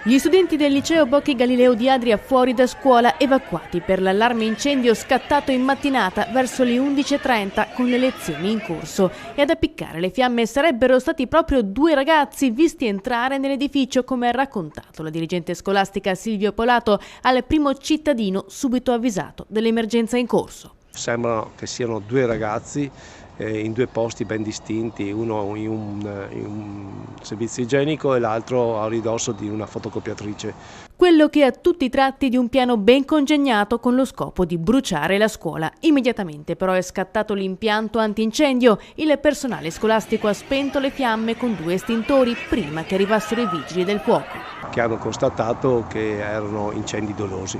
Gli studenti del liceo Bocchi Galileo di Adria fuori da scuola evacuati per l'allarme incendio scattato in mattinata verso le 11:30 con le lezioni in corso. E ad appiccare le fiamme sarebbero stati proprio 2 ragazzi visti entrare nell'edificio, come ha raccontato la dirigente scolastica Silvio Polato al Primo Cittadino, subito avvisato dell'emergenza in corso. Sembrano che siano 2 ragazzi in 2 posti ben distinti, uno in un servizio igienico e l'altro a ridosso di una fotocopiatrice. Quello che ha tutti i tratti di un piano ben congegnato con lo scopo di bruciare la scuola. Immediatamente però è scattato l'impianto antincendio. Il personale scolastico ha spento le fiamme con 2 estintori prima che arrivassero i vigili del fuoco, Che hanno constatato che erano incendi dolosi.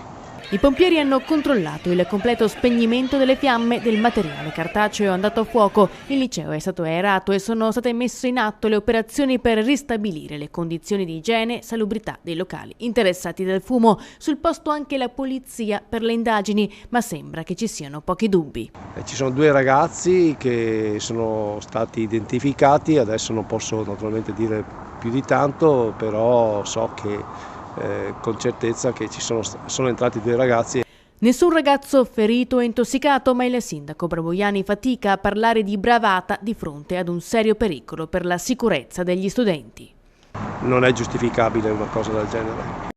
I pompieri hanno controllato il completo spegnimento delle fiamme. Del materiale cartaceo andato a fuoco. Il liceo è stato aerato e sono state messe in atto le operazioni per ristabilire le condizioni di igiene e salubrità dei locali interessati dal fumo. Sul posto anche la polizia per le indagini, ma sembra che ci siano pochi dubbi. Ci sono 2 ragazzi che sono stati identificati, adesso non posso naturalmente dire più di tanto, però so che con certezza che sono entrati 2 ragazzi. Nessun ragazzo ferito o intossicato, ma il sindaco Braboiani fatica a parlare di bravata di fronte ad un serio pericolo per la sicurezza degli studenti. Non è giustificabile una cosa del genere.